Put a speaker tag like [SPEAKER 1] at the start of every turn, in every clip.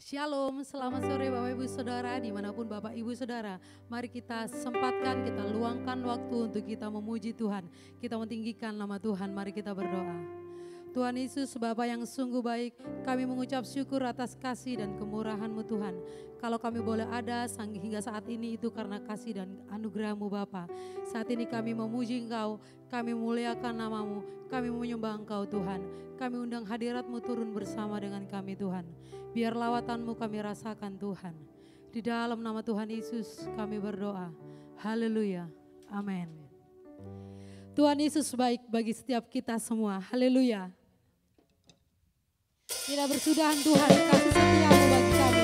[SPEAKER 1] Shalom, selamat sore Bapak Ibu Saudara, dimanapun Bapak Ibu Saudara. Mari kita sempatkan, kita luangkan waktu untuk kita memuji Tuhan. Kita mentinggikan nama Tuhan, mari kita berdoa. Tuhan Yesus, Bapa yang sungguh baik, kami mengucap syukur atas kasih dan kemurahan-Mu Tuhan. Kalau kami boleh ada hingga saat ini itu karena kasih dan anugerah-Mu Bapa. Saat ini kami memuji Engkau, kami muliakan nama-Mu, kami menyembah Engkau Tuhan. Kami undang hadirat-Mu turun bersama dengan kami Tuhan. Biar lawatan-Mu kami rasakan Tuhan. Di dalam nama Tuhan Yesus kami berdoa. Haleluya. Amin. Tuhan Yesus baik bagi setiap kita semua. Haleluya. Kita bersudahan Tuhan, kasih setia-Mu bagi kami.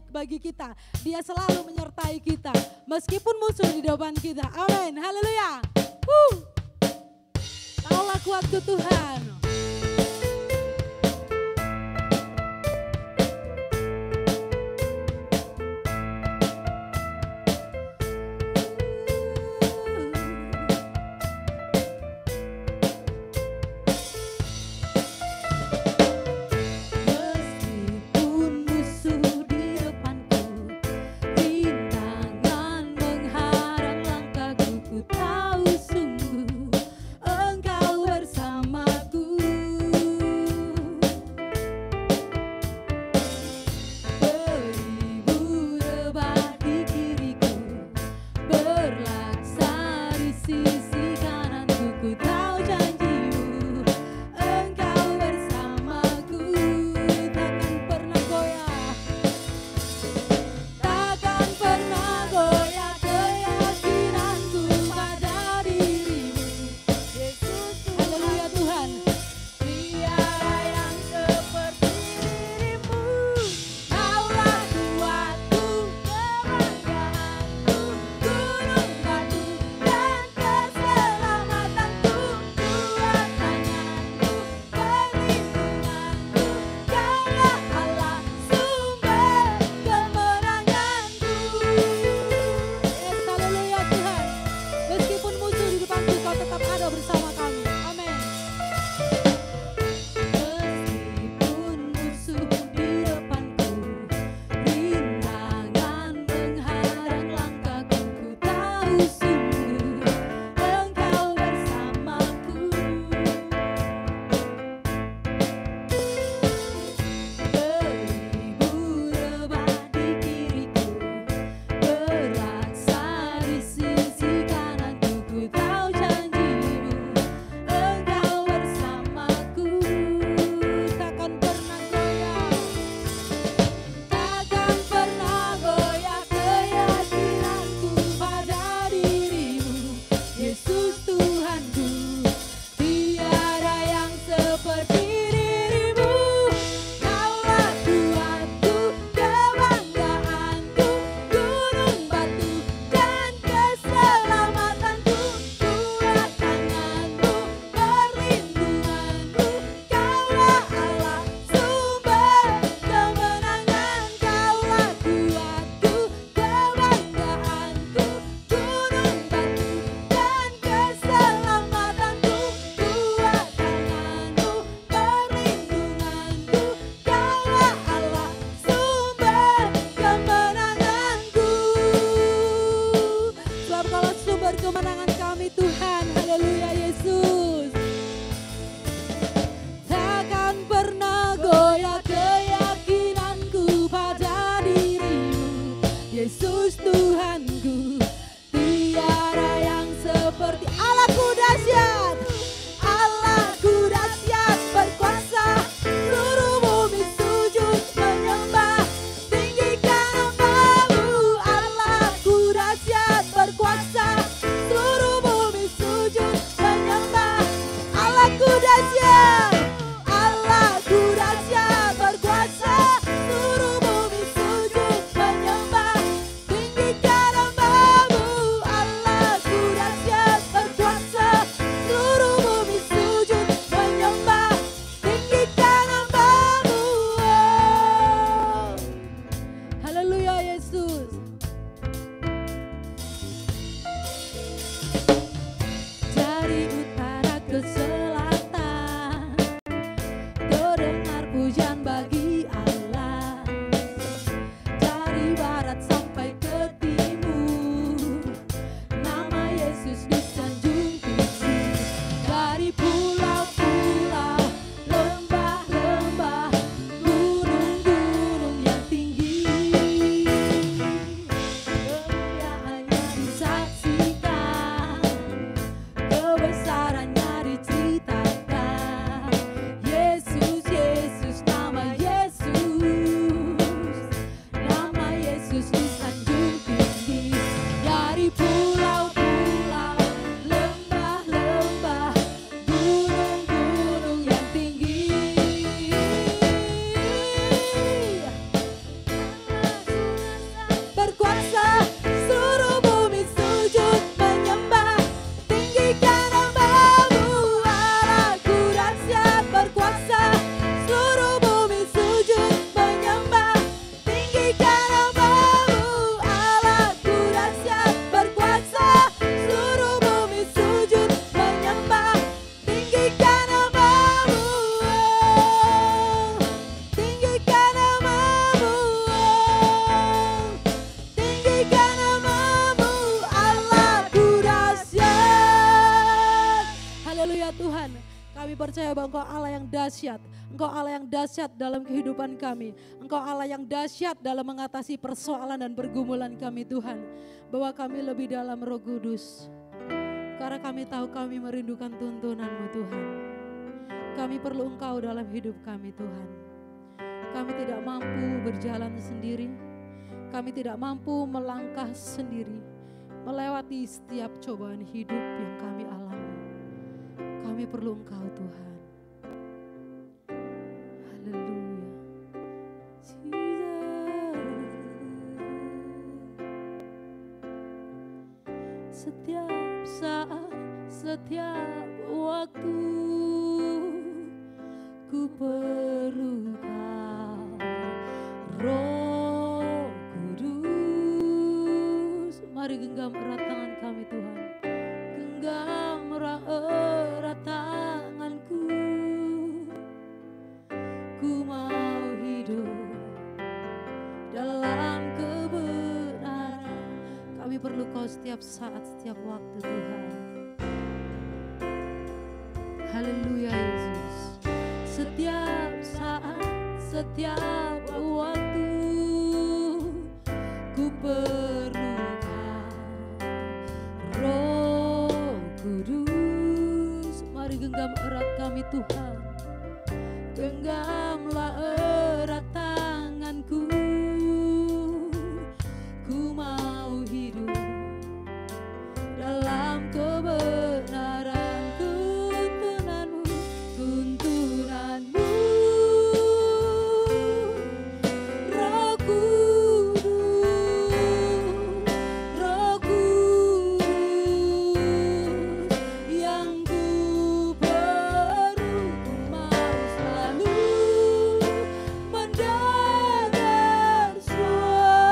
[SPEAKER 1] Bagi kita, Dia selalu menyertai kita meskipun musuh di depan kita. Amin, haleluya. Kaulah kuatku Tuhan.
[SPEAKER 2] Tahu sungguh Engkau bersamaku.
[SPEAKER 1] Tuhanku, tiada yang seperti Allahku dahsyat. Allahku dahsyat berkuasa, seluruh bumi sujud menyembah, tinggikan nama-Mu. Allahku dahsyat berkuasa, seluruh bumi sujud menyembah. Allahku dahsyat, Allahku dahsyat berkuasa, seluruh bumi sujud menyembah, tinggikan nama-Mu. Allahku dahsyat berkuasa, seluruh bumi sujud menyembah, tinggikan nama-Mu. Haleluya Yesus. Dari utara ke selatan, terdengar pujian bagi Allah. Dari barat sampai ke timur, nama Yesus disanjung tinggi. Dari pulau-pulau, lembah-lembah, gunung-gunung yang tinggi, kemuliaannya disaksikan, kebesarannya diceritakan. Yesus, Yesus, nama Yesus, nama Yesus disanjung tinggi. Dari pulau-pulau, lembah-lembah, gunung-gunung yang tinggi, berkuasa, seluruh bumi sujud menyembah, tinggikan nama-Mu. Allahku dahsyat berkuasa, seluruh bumi sujud menyembah, tinggikan nama-Mu. Allahku dahsyat berkuasa, seluruh bumi sujud menyembah, tinggikan nama-Mu. Tinggikan nama-Mu. Tinggikan nama-Mu. Allahku dahsyat. Haleluya Tuhan. Kami percaya bahwa Engkau Allah yang dahsyat. Engkau Allah yang dahsyat dalam kehidupan kami. Engkau Allah yang dahsyat dalam mengatasi persoalan dan pergumulan kami Tuhan. Bahwa kami lebih dalam Roh Kudus. Karena kami tahu kami merindukan tuntunan-Mu Tuhan. Kami perlu Engkau dalam hidup kami Tuhan. Kami tidak mampu berjalan sendiri. Kami tidak mampu melangkah sendiri. Melewati setiap cobaan hidup yang kami alami. Kami perlu Engkau Tuhan. Haleluya. Setiap saat, setiap waktu, ku perlu Kau, Roh Kudus. Mari genggam erat tangan kami Tuhan. Genggam erat tanganku. Ku mau hidup dalam kebenaran. Kami perlu Kau setiap saat, setiap waktu Tuhan. Haleluya Yesus. Setiap saat, setiap waktu, ku perlu Kau, Roh Kudus. Mari genggam erat kami Tuhan. Genggamlah erat tanganku. Ku mau hidup dalam kebenaran. Tuntunan-Mu, Roh Kudus, Roh Kudus, yang ku perlu. Ku mau selalu mendengar suara-Mu,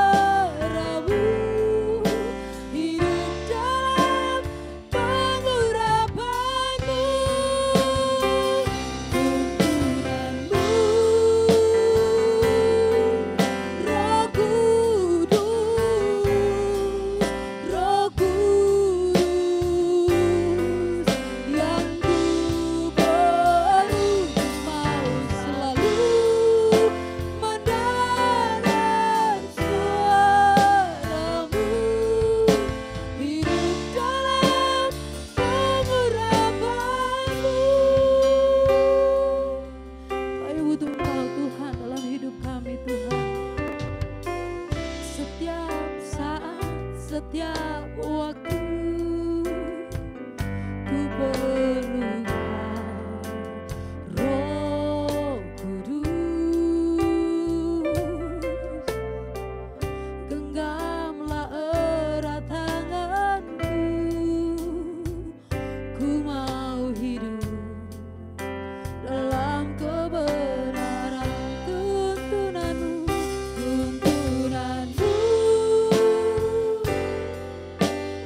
[SPEAKER 1] setiap waktu ku perlukan Roh Kudus. Genggamlah erat tanganku, ku mau hidup dalam kebenaran tuntunanmu, tuntunanmu.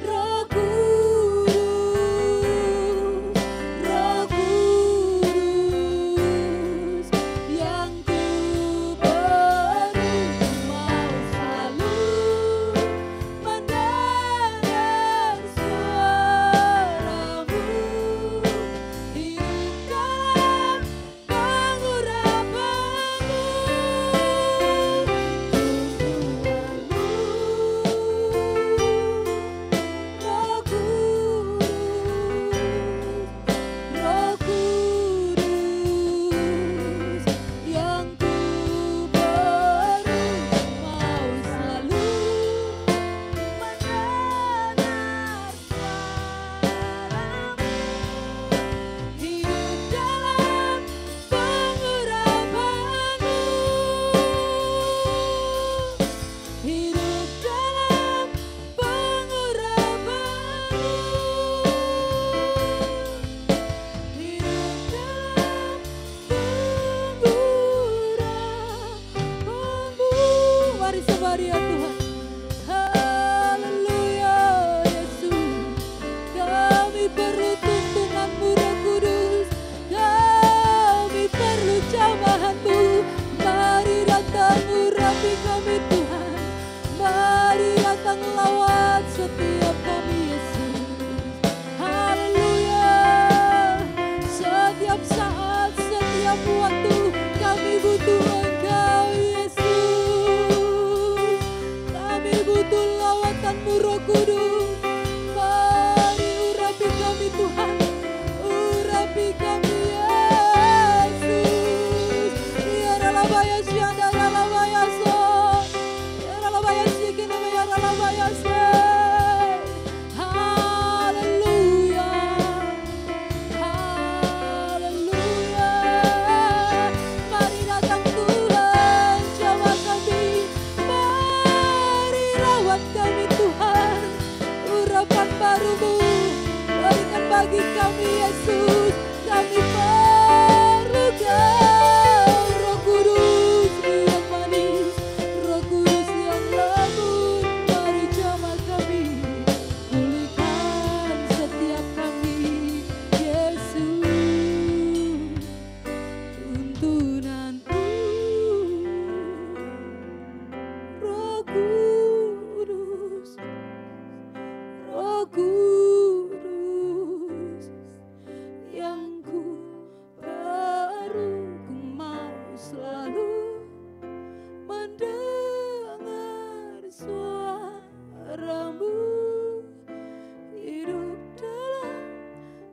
[SPEAKER 1] Roh Kudus, Roh Kudus, yang ku perlu, mau selalu mendengar suaramu, hidup dalam pengurapanmu, tuntunanmu. Roh Kudus, Roh Kudus, yang ku perlu, mau selalu mendengar suaramu, hidup dalam pengurapanmu, hidup dalam pengurapanmu, hidup dalam pengurapanmu. Mari sembah Dia Tuhan. Haleluya Yesus, kami perlu tuntunanmu Roh Kudus, kami perlu jamahanmu. Mari datang urapi kami Tuhan, mari datang lawat setiap kami Yesus. Haleluya, setiap saat, setiap waktu kami butuh Engkau Yesus, kami butuh lawatanmu Roh Kudus. Mari urapi kami Tuhan, urapi kami Yesus. Ya ralabaya syanda ralabaya so, ya ralabaya sikene ya ralabaya se. Haleluya, haleluya. Mari datang Tuhan, jamah kami. Mari rawat kami Tuhan, urapan baru-Mu berikan bagi kami Yesus. Kami perlu Kau Roh Kudus yang manis, Roh Kudus yang lembut. Mari jamah kami, pulihkan setiap kami Yesus, tuntunanmu. Roh Kudus, Roh Kudus, yang ku perlu, ku mau selalu mendengar suaramu, hidup dalam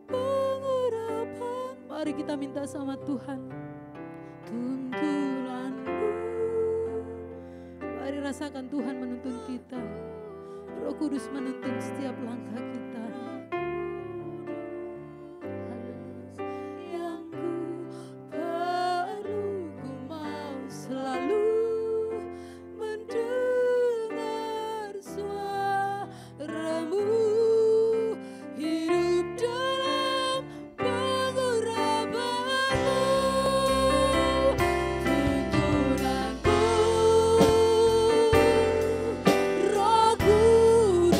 [SPEAKER 1] pengurapan. Mari kita minta sama Tuhan, tuntunanmu. Mari rasakan Tuhan menuntun kita, Roh Kudus menuntun setiap langkah kita. Yang ku perlu, ku mau selalu mendengar suaramu, hidup dalam pengurapanmu, tuntunanmu. Roh Kudus,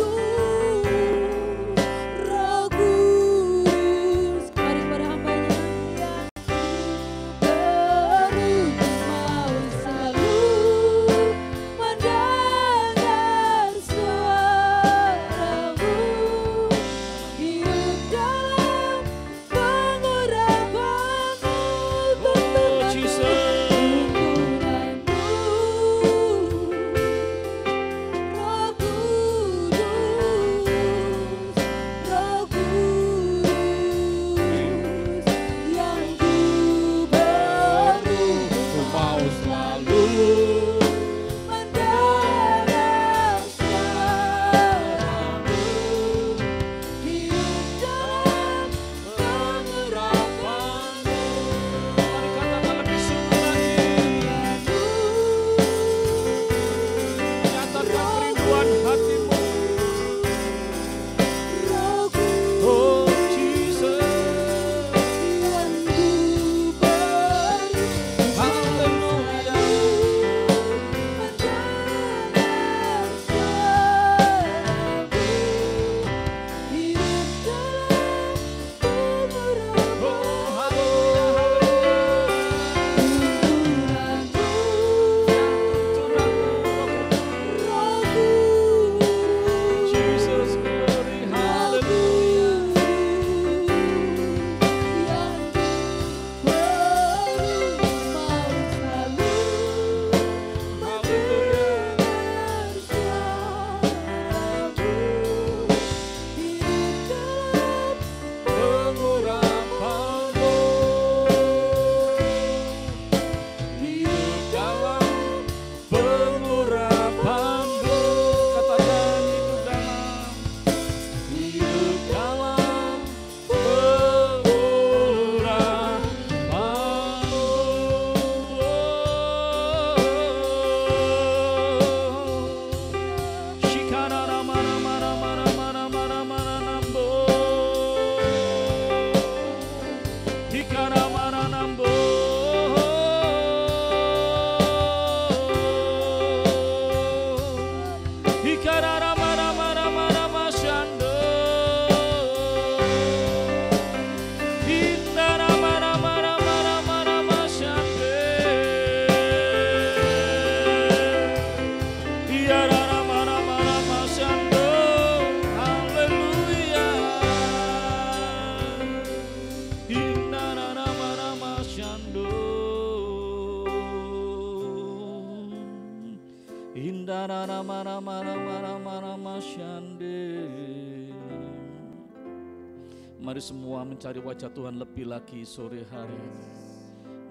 [SPEAKER 2] Mari semua mencari wajah Tuhan lebih lagi sore hari ini.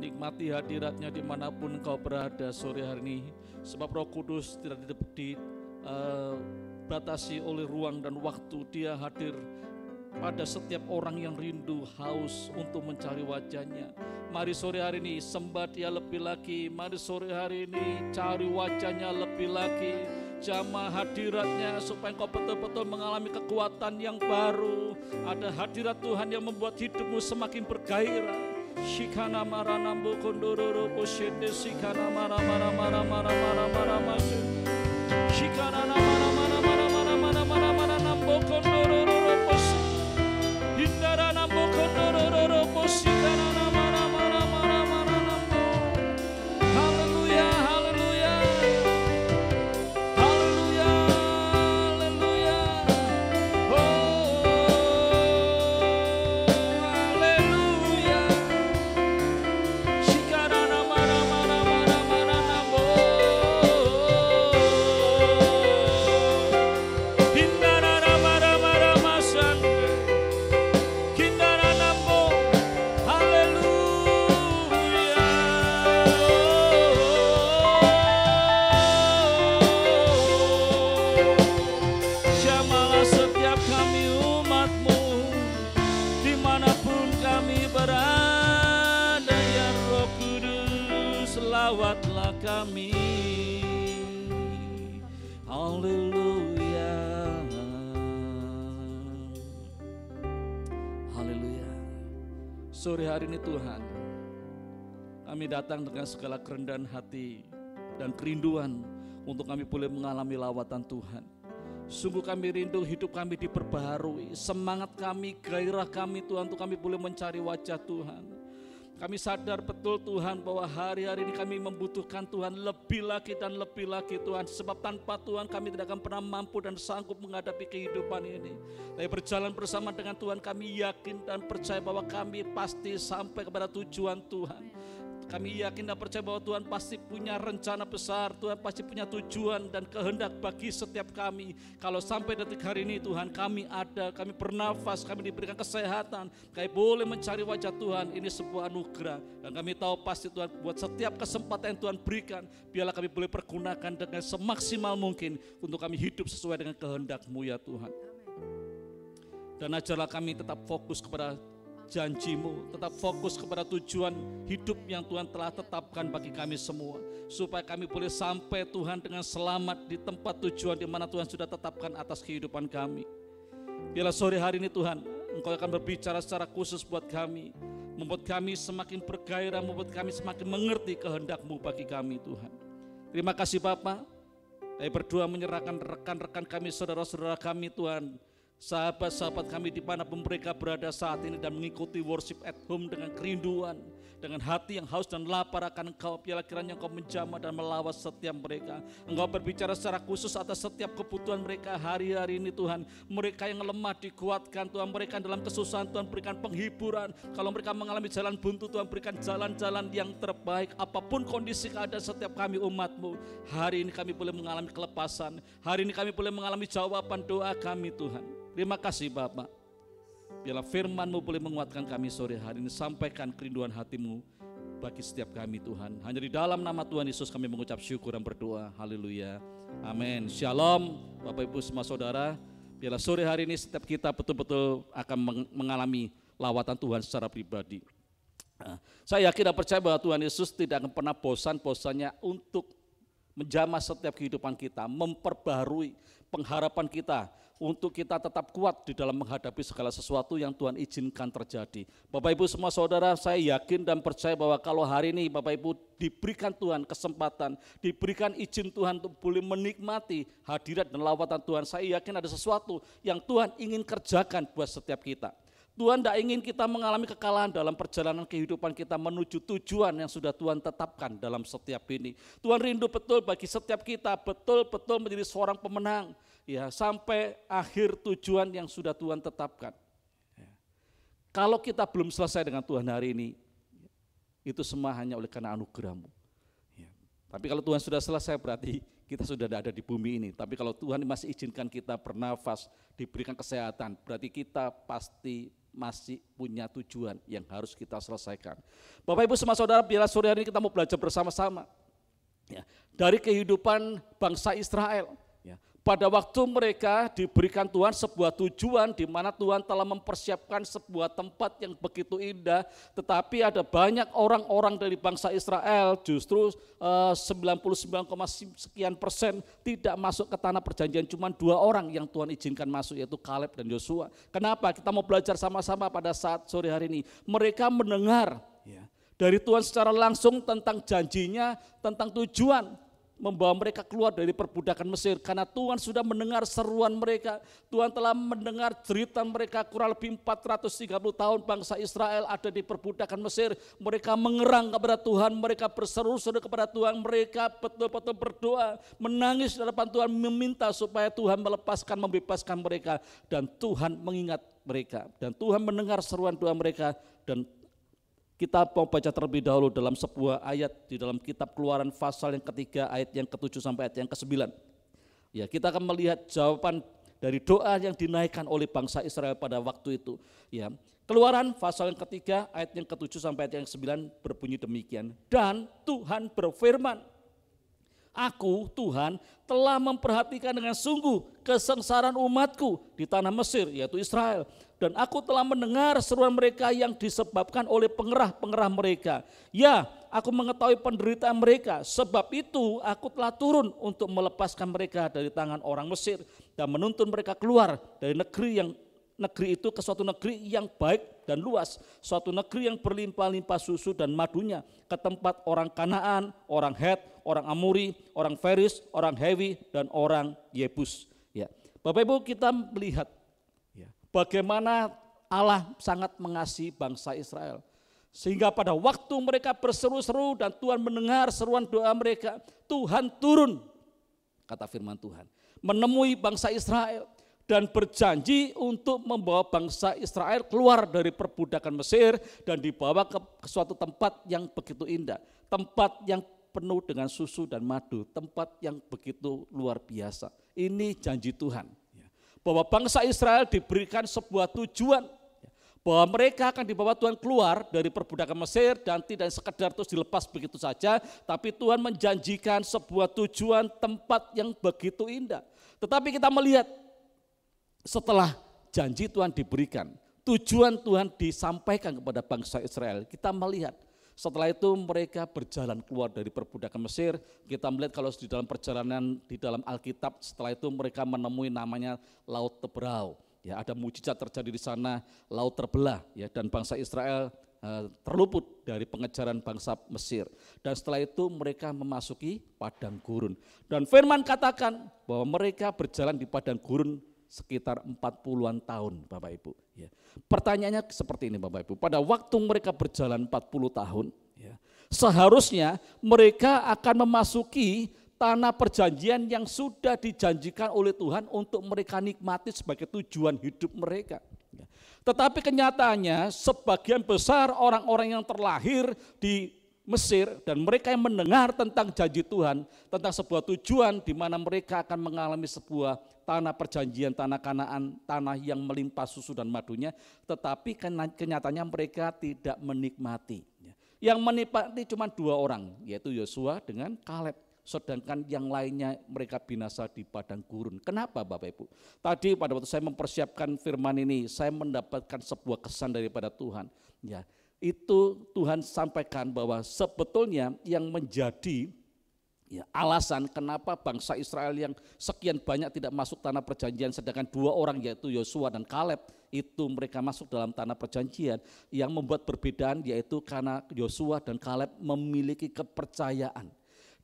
[SPEAKER 2] Nikmati hadiratnya dimanapun engkau berada sore hari ini. Sebab Roh Kudus tidak dibatasi oleh ruang dan waktu. Dia hadir pada setiap orang yang rindu, haus untuk mencari wajahnya. Mari sore hari ini sembah Dia lebih lagi. Mari sore hari ini cari wajahnya lebih lagi. Jamah hadiratnya supaya engkau betul-betul mengalami kekuatan yang baru. Ada hadirat Tuhan yang membuat hidupmu semakin bergairah. Shikana marana bokondoro poshende shikana mara mara mara mara mara mara masuk. Shikana mara mara mara mara mara mara mara nambokondoro posi. Hindara nambokondoro posi kana mara mara mara mara nambo. Haleluya haleluya. Haleluya haleluya. Haleluya. Shikana mara mara mara mara nambo. Hindara mara mara masan. Kindara nambo. Haleluya. Jamalah setiap kami umat-Mu, dimanapun kami berada, ya Roh Kudus, lawatlah kami. Haleluya. Haleluya. Sore hari ini Tuhan, kami datang dengan segala kerendahan hati dan kerinduan untuk kami boleh mengalami lawatan Tuhan. Sungguh kami rindu hidup kami diperbaharui, semangat kami, gairah kami Tuhan untuk kami boleh mencari wajah Tuhan. Kami sadar betul Tuhan bahwa hari-hari ini kami membutuhkan Tuhan lebih lagi dan lebih lagi Tuhan. Sebab tanpa Tuhan kami tidak akan pernah mampu dan sanggup menghadapi kehidupan ini. Tapi berjalan bersama dengan Tuhan kami yakin dan percaya bahwa kami pasti sampai kepada tujuan Tuhan. Kami yakin dan percaya bahwa Tuhan pasti punya rencana besar, Tuhan pasti punya tujuan dan kehendak bagi setiap kami. Kalau sampai detik hari ini Tuhan kami ada, kami bernafas, kami diberikan kesehatan, kami boleh mencari wajah Tuhan, ini sebuah anugerah. Dan kami tahu pasti Tuhan buat setiap kesempatan yang Tuhan berikan, biarlah kami boleh pergunakan dengan semaksimal mungkin untuk kami hidup sesuai dengan kehendak-Mu ya Tuhan. Dan ajarlah kami tetap fokus kepada janji-Mu, tetap fokus kepada tujuan hidup yang Tuhan telah tetapkan bagi kami semua, supaya kami boleh sampai Tuhan dengan selamat di tempat tujuan di mana Tuhan sudah tetapkan atas kehidupan kami. Biarlah sore hari ini Tuhan, Engkau akan berbicara secara khusus buat kami, membuat kami semakin bergairah, membuat kami semakin mengerti kehendak-Mu bagi kami Tuhan. Terima kasih Bapa. Kami berdoa menyerahkan rekan-rekan kami, saudara-saudara kami Tuhan, sahabat-sahabat kami dimanapun mereka berada saat ini dan mengikuti worship at home dengan kerinduan, dengan hati yang haus dan lapar akan Engkau. Biarlah kiranya Engkau menjamah dan melawat setiap mereka. Engkau berbicara secara khusus atas setiap kebutuhan mereka hari-hari ini Tuhan. Mereka yang lemah dikuatkan Tuhan, mereka dalam kesusahan Tuhan berikan penghiburan. Kalau mereka mengalami jalan buntu Tuhan berikan jalan-jalan yang terbaik. Apapun kondisi keadaan setiap kami umat-Mu, hari ini kami boleh mengalami kelepasan. Hari ini kami boleh mengalami jawaban doa kami Tuhan. Terima kasih Bapak. Biarlah firman-Mu boleh menguatkan kami sore hari ini. Sampaikan kerinduan hati-Mu bagi setiap kami Tuhan. Hanya di dalam nama Tuhan Yesus kami mengucap syukur dan berdoa. Haleluya. Amin. Shalom Bapak Ibu semua saudara. Biarlah sore hari ini setiap kita betul-betul akan mengalami lawatan Tuhan secara pribadi. Saya yakin dan percaya bahwa Tuhan Yesus tidak akan pernah bosan-bosannya untuk menjamah setiap kehidupan kita, memperbaharui pengharapan kita, untuk kita tetap kuat di dalam menghadapi segala sesuatu yang Tuhan izinkan terjadi. Bapak Ibu semua saudara, saya yakin dan percaya bahwa kalau hari ini Bapak Ibu diberikan Tuhan kesempatan, diberikan izin Tuhan untuk boleh menikmati hadirat dan lawatan Tuhan, saya yakin ada sesuatu yang Tuhan ingin kerjakan buat setiap kita. Tuhan tidak ingin kita mengalami kekalahan dalam perjalanan kehidupan kita menuju tujuan yang sudah Tuhan tetapkan dalam setiap ini. Tuhan rindu betul bagi setiap kita betul-betul menjadi seorang pemenang, ya, sampai akhir tujuan yang sudah Tuhan tetapkan. Kalau kita belum selesai dengan Tuhan hari ini, itu semua hanya oleh karena anugerah-Mu. Tapi kalau Tuhan sudah selesai berarti kita sudah ada di bumi ini. Tapi kalau Tuhan masih izinkan kita bernafas, diberikan kesehatan, berarti kita pasti masih punya tujuan yang harus kita selesaikan. Bapak Ibu semua saudara, biarlah sore hari ini kita mau belajar bersama-sama. Ya, dari kehidupan bangsa Israel. Ya, pada waktu mereka diberikan Tuhan sebuah tujuan di mana Tuhan telah mempersiapkan sebuah tempat yang begitu indah, tetapi ada banyak orang-orang dari bangsa Israel justru 99,sekian% tidak masuk ke tanah perjanjian. Cuma 2 orang yang Tuhan izinkan masuk, yaitu Kaleb dan Yosua. Kenapa? Kita mau belajar sama-sama pada saat sore hari ini. Mereka mendengar dari Tuhan secara langsung tentang janjinya, tentang tujuan membawa mereka keluar dari perbudakan Mesir, karena Tuhan sudah mendengar seruan mereka. Tuhan telah mendengar cerita mereka. Kurang lebih 430 tahun bangsa Israel ada di perbudakan Mesir. Mereka mengerang kepada Tuhan, mereka berseru-seru kepada Tuhan, mereka betul-betul berdoa, menangis di hadapan Tuhan, meminta supaya Tuhan melepaskan, membebaskan mereka. Dan Tuhan mengingat mereka, dan Tuhan mendengar seruan doa mereka. Dan kita mau baca terlebih dahulu dalam sebuah ayat di dalam kitab Keluaran pasal yang ketiga, ayat yang ke-7 sampai ayat yang ke-9. Ya, kita akan melihat jawaban dari doa yang dinaikkan oleh bangsa Israel pada waktu itu. Ya, Keluaran pasal yang ketiga, ayat yang ke-7 sampai ayat yang ke-9 berbunyi demikian. Dan Tuhan berfirman, Aku, Tuhan, telah memperhatikan dengan sungguh kesengsaraan umatku di tanah Mesir, yaitu Israel. Dan aku telah mendengar seruan mereka yang disebabkan oleh pengerah-pengerah mereka. Ya, aku mengetahui penderitaan mereka. Sebab itu aku telah turun untuk melepaskan mereka dari tangan orang Mesir dan menuntun mereka keluar dari negeri itu ke suatu negeri yang baik dan luas, suatu negeri yang berlimpah-limpah susu dan madunya, ke tempat orang Kanaan, orang Het, orang Amori, orang Feris, orang Hewi, dan orang Yebus. Ya, Bapak Ibu, kita melihat bagaimana Allah sangat mengasihi bangsa Israel. Sehingga pada waktu mereka berseru-seru dan Tuhan mendengar seruan doa mereka, Tuhan turun, kata firman Tuhan, menemui bangsa Israel dan berjanji untuk membawa bangsa Israel keluar dari perbudakan Mesir dan dibawa ke suatu tempat yang begitu indah, tempat yang penuh dengan susu dan madu, tempat yang begitu luar biasa. Ini janji Tuhan, bahwa bangsa Israel diberikan sebuah tujuan, bahwa mereka akan dibawa Tuhan keluar dari perbudakan Mesir dan tidak sekedar terus dilepas begitu saja, tapi Tuhan menjanjikan sebuah tujuan tempat yang begitu indah. Tetapi kita melihat setelah janji Tuhan diberikan, tujuan Tuhan disampaikan kepada bangsa Israel, kita melihat setelah itu mereka berjalan keluar dari perbudakan Mesir. Kita melihat kalau di dalam perjalanan di dalam Alkitab, setelah itu mereka menemui namanya Laut Teberau. Ya, ada mujizat terjadi di sana, laut terbelah, ya, dan bangsa Israel terluput dari pengejaran bangsa Mesir. Dan setelah itu mereka memasuki padang gurun. Dan firman katakan bahwa mereka berjalan di padang gurun sekitar 40-an tahun, Bapak Ibu. Ya. Pertanyaannya seperti ini, Bapak Ibu. Pada waktu mereka berjalan 40 tahun, ya, seharusnya mereka akan memasuki tanah perjanjian yang sudah dijanjikan oleh Tuhan untuk mereka nikmati sebagai tujuan hidup mereka. Ya. Tetapi kenyataannya sebagian besar orang-orang yang terlahir di Mesir dan mereka yang mendengar tentang janji Tuhan, tentang sebuah tujuan di mana mereka akan mengalami sebuah tanah perjanjian, tanah Kanaan, tanah yang melimpah susu dan madunya, tetapi kenyataannya mereka tidak menikmati. Yang menikmati cuma 2 orang, yaitu Yosua dengan Kaleb, sedangkan yang lainnya mereka binasa di padang gurun. Kenapa Bapak Ibu? Tadi pada waktu saya mempersiapkan firman ini, saya mendapatkan sebuah kesan daripada Tuhan. Ya, itu Tuhan sampaikan bahwa sebetulnya yang menjadi alasan kenapa bangsa Israel yang sekian banyak tidak masuk tanah perjanjian, sedangkan 2 orang yaitu Yosua dan Kaleb itu mereka masuk dalam tanah perjanjian, yang membuat perbedaan yaitu karena Yosua dan Kaleb memiliki kepercayaan.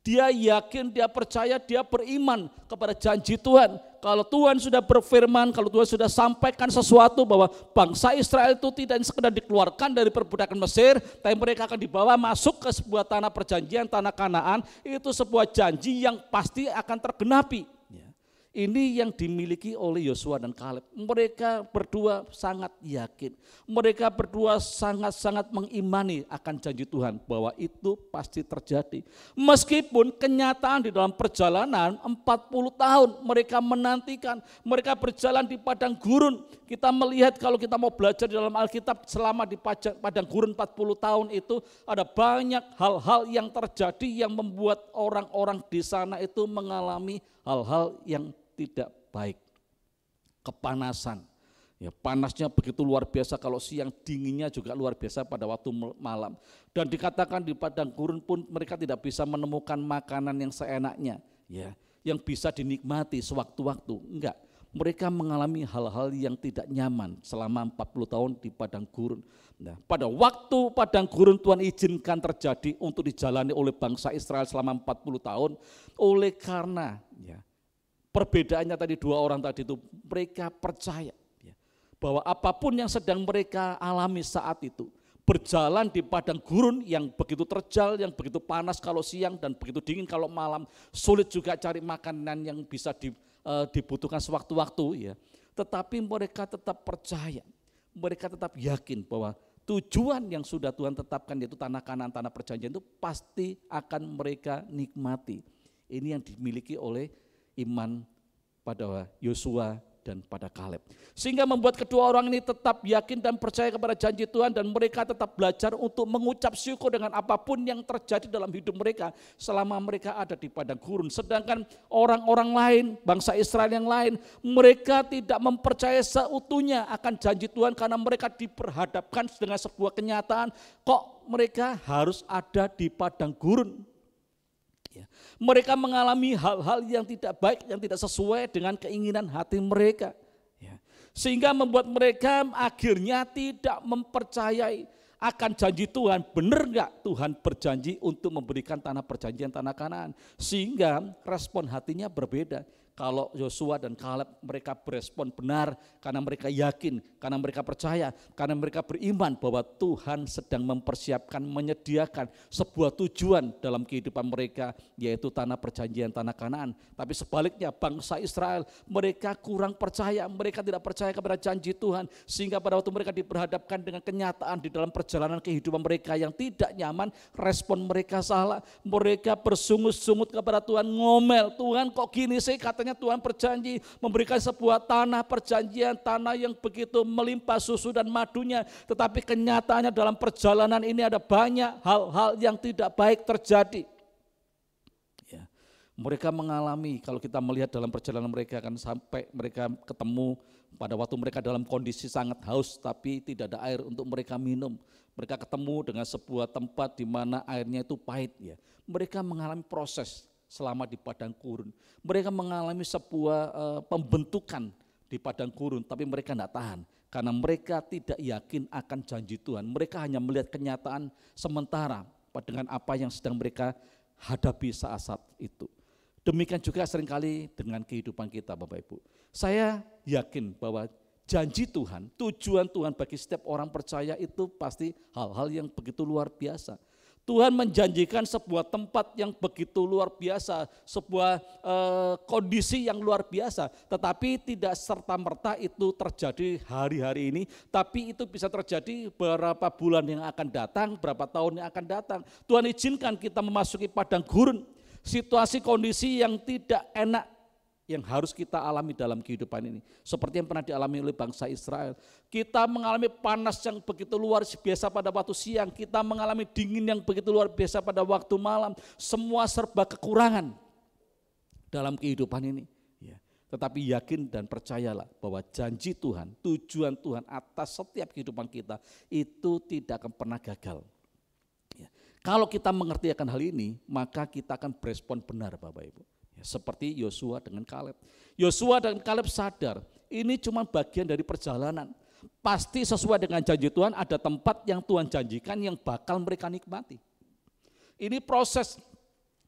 [SPEAKER 2] Dia yakin, dia percaya, dia beriman kepada janji Tuhan. Kalau Tuhan sudah berfirman, kalau Tuhan sudah sampaikan sesuatu bahwa bangsa Israel itu tidak sekedar dikeluarkan dari perbudakan Mesir, tapi mereka akan dibawa masuk ke sebuah tanah perjanjian, tanah Kanaan, itu sebuah janji yang pasti akan tergenapi. Ini yang dimiliki oleh Yosua dan Kaleb. Mereka berdua sangat yakin. Mereka berdua sangat-sangat mengimani akan janji Tuhan bahwa itu pasti terjadi. Meskipun kenyataan di dalam perjalanan 40 tahun mereka menantikan. Mereka berjalan di padang gurun. Kita melihat kalau kita mau belajar di dalam Alkitab selama di padang gurun 40 tahun itu ada banyak hal-hal yang terjadi yang membuat orang-orang di sana itu mengalami hal-hal yang tidak baik, kepanasan. Ya, panasnya begitu luar biasa kalau siang, dinginnya juga luar biasa pada waktu malam. Dan dikatakan di padang gurun pun mereka tidak bisa menemukan makanan yang seenaknya, ya, yang bisa dinikmati sewaktu-waktu. Enggak, mereka mengalami hal-hal yang tidak nyaman selama 40 tahun di padang gurun. Nah, pada waktu padang gurun Tuhan izinkan terjadi untuk dijalani oleh bangsa Israel selama 40 tahun, oleh karena ya, perbedaannya tadi dua orang tadi itu mereka percaya ya, bahwa apapun yang sedang mereka alami saat itu, berjalan di padang gurun yang begitu terjal, yang begitu panas kalau siang dan begitu dingin kalau malam, sulit juga cari makanan yang bisa dibutuhkan sewaktu-waktu ya. Tetapi mereka tetap percaya, mereka tetap yakin bahwa tujuan yang sudah Tuhan tetapkan yaitu tanah Kanaan, tanah perjanjian itu pasti akan mereka nikmati. Ini yang dimiliki oleh iman pada Yosua dan pada Kaleb. Sehingga membuat kedua orang ini tetap yakin dan percaya kepada janji Tuhan dan mereka tetap belajar untuk mengucap syukur dengan apapun yang terjadi dalam hidup mereka selama mereka ada di padang gurun. Sedangkan orang-orang lain, bangsa Israel yang lain, mereka tidak mempercayai seutuhnya akan janji Tuhan karena mereka diperhadapkan dengan sebuah kenyataan, kok mereka harus ada di padang gurun. Ya. Mereka mengalami hal-hal yang tidak baik, yang tidak sesuai dengan keinginan hati mereka. Ya. Sehingga membuat mereka akhirnya tidak mempercayai akan janji Tuhan. Benar enggak Tuhan berjanji untuk memberikan tanah perjanjian, tanah Kanaan. Sehingga respon hatinya berbeda. Kalau Yosua dan Kaleb mereka berespon benar karena mereka yakin, karena mereka percaya, karena mereka beriman bahwa Tuhan sedang mempersiapkan, menyediakan sebuah tujuan dalam kehidupan mereka yaitu tanah perjanjian, tanah Kanaan. Tapi sebaliknya bangsa Israel mereka kurang percaya, mereka tidak percaya kepada janji Tuhan sehingga pada waktu mereka diperhadapkan dengan kenyataan di dalam perjalanan kehidupan mereka yang tidak nyaman, respon mereka salah, mereka bersungut-sungut kepada Tuhan, ngomel, Tuhan kok gini sih, katanya Tuhan berjanji memberikan sebuah tanah perjanjian, tanah yang begitu melimpah susu dan madunya. Tetapi kenyataannya dalam perjalanan ini ada banyak hal-hal yang tidak baik terjadi. Ya, mereka mengalami, kalau kita melihat dalam perjalanan mereka kan sampai mereka ketemu pada waktu mereka dalam kondisi sangat haus tapi tidak ada air untuk mereka minum. Mereka ketemu dengan sebuah tempat di mana airnya itu pahit ya. Mereka mengalami proses selama di padang gurun. Mereka mengalami sebuah pembentukan di padang gurun, tapi mereka tidak tahan. Karena mereka tidak yakin akan janji Tuhan. Mereka hanya melihat kenyataan sementara dengan apa yang sedang mereka hadapi saat-saat itu. Demikian juga seringkali dengan kehidupan kita Bapak Ibu. Saya yakin bahwa janji Tuhan, tujuan Tuhan bagi setiap orang percaya itu pasti hal-hal yang begitu luar biasa. Tuhan menjanjikan sebuah tempat yang begitu luar biasa, sebuah kondisi yang luar biasa, tetapi tidak serta-merta itu terjadi hari-hari ini, tapi itu bisa terjadi beberapa bulan yang akan datang, berapa tahun yang akan datang. Tuhan izinkan kita memasuki padang gurun, situasi kondisi yang tidak enak yang harus kita alami dalam kehidupan ini. Seperti yang pernah dialami oleh bangsa Israel. Kita mengalami panas yang begitu luar biasa pada waktu siang. Kita mengalami dingin yang begitu luar biasa pada waktu malam. Semua serba kekurangan dalam kehidupan ini. Ya. Tetapi yakin dan percayalah bahwa janji Tuhan, tujuan Tuhan atas setiap kehidupan kita itu tidak akan pernah gagal. Ya. Kalau kita mengerti akan hal ini, maka kita akan berespon benar Bapak Ibu. Seperti Yosua dengan Kaleb. Yosua dan Kaleb sadar ini cuma bagian dari perjalanan. Pasti sesuai dengan janji Tuhan ada tempat yang Tuhan janjikan yang bakal mereka nikmati. Ini proses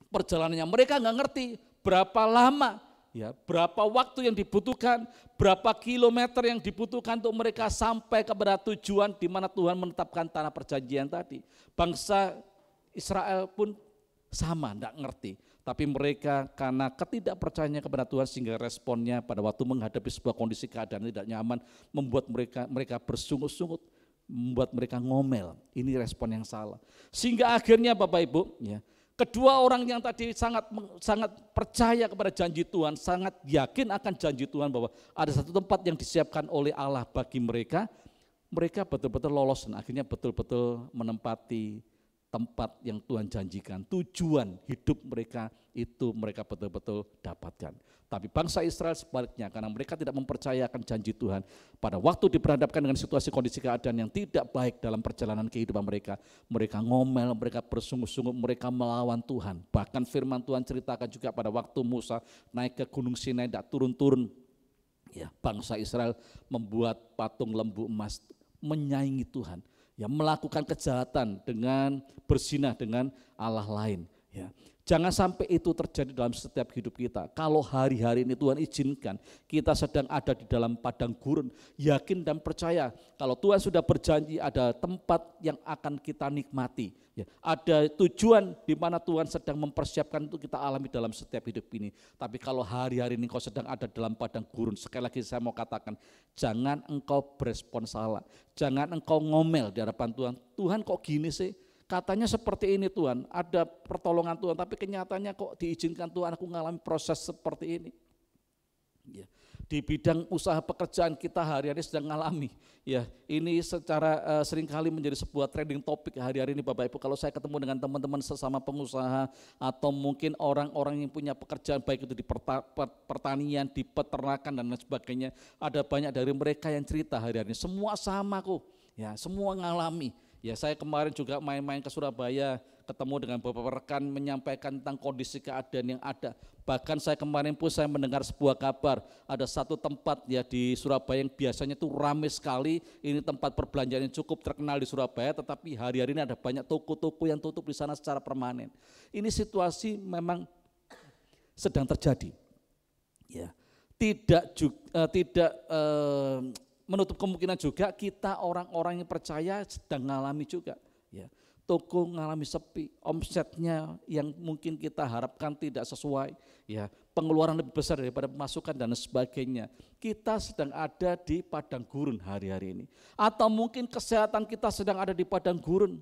[SPEAKER 2] perjalanannya. Mereka nggak ngerti berapa lama, ya, berapa waktu yang dibutuhkan, berapa kilometer yang dibutuhkan untuk mereka sampai kepada tujuan di mana Tuhan menetapkan tanah perjanjian tadi. Bangsa Israel pun sama, enggak ngerti. Tapi mereka karena ketidakpercayaannya kepada Tuhan sehingga responnya pada waktu menghadapi sebuah kondisi keadaan tidak nyaman membuat mereka bersungut-sungut, membuat mereka ngomel. Ini respon yang salah. Sehingga akhirnya Bapak Ibu, ya, kedua orang yang tadi sangat percaya kepada janji Tuhan, sangat yakin akan janji Tuhan bahwa ada satu tempat yang disiapkan oleh Allah bagi mereka, mereka betul-betul lolos dan akhirnya betul-betul menempati tempat yang Tuhan janjikan. Tujuan hidup mereka itu mereka betul-betul dapatkan. Tapi bangsa Israel sebaliknya, karena mereka tidak mempercayakan janji Tuhan, pada waktu diperhadapkan dengan situasi kondisi keadaan yang tidak baik dalam perjalanan kehidupan mereka, mereka ngomel, mereka bersungut-sungut, mereka melawan Tuhan. Bahkan firman Tuhan ceritakan juga pada waktu Musa naik ke Gunung Sinai tidak turun-turun, ya, bangsa Israel membuat patung lembu emas menyaingi Tuhan, ya, melakukan kejahatan dengan berzinah dengan Allah lain, ya. Jangan sampai itu terjadi dalam setiap hidup kita. Kalau hari-hari ini Tuhan izinkan kita sedang ada di dalam padang gurun, yakin dan percaya kalau Tuhan sudah berjanji ada tempat yang akan kita nikmati, ya. Ada tujuan di mana Tuhan sedang mempersiapkan untuk kita alami dalam setiap hidup ini. Tapi kalau hari-hari ini kau sedang ada dalam padang gurun, sekali lagi saya mau katakan, jangan engkau berespon salah, jangan engkau ngomel di hadapan Tuhan. Tuhan kok gini sih? Katanya seperti ini Tuhan, ada pertolongan Tuhan, tapi kenyataannya kok diizinkan Tuhan aku mengalami proses seperti ini. Ya. Di bidang usaha pekerjaan kita hari-hari sedang mengalami, ya, ini secara seringkali menjadi sebuah trending topik hari-hari ini Bapak Ibu. Kalau saya ketemu dengan teman-teman sesama pengusaha atau mungkin orang-orang yang punya pekerjaan baik itu di pertanian, di peternakan dan lain sebagainya, ada banyak dari mereka yang cerita hari-hari ini, semua sama kok, ya, semua ngalami. Ya, saya kemarin juga main-main ke Surabaya, ketemu dengan beberapa rekan menyampaikan tentang kondisi keadaan yang ada. Bahkan saya kemarin pun saya mendengar sebuah kabar, ada satu tempat ya di Surabaya yang biasanya itu ramai sekali, ini tempat perbelanjaan yang cukup terkenal di Surabaya, tetapi hari-hari ini ada banyak toko-toko yang tutup di sana secara permanen. Ini situasi memang sedang terjadi. Ya, tidak menutup kemungkinan juga kita orang-orang yang percaya sedang mengalami juga, ya. Toko mengalami sepi, omsetnya yang mungkin kita harapkan tidak sesuai, ya, pengeluaran lebih besar daripada pemasukan dan sebagainya. Kita sedang ada di padang gurun hari-hari ini. Atau mungkin kesehatan kita sedang ada di padang gurun.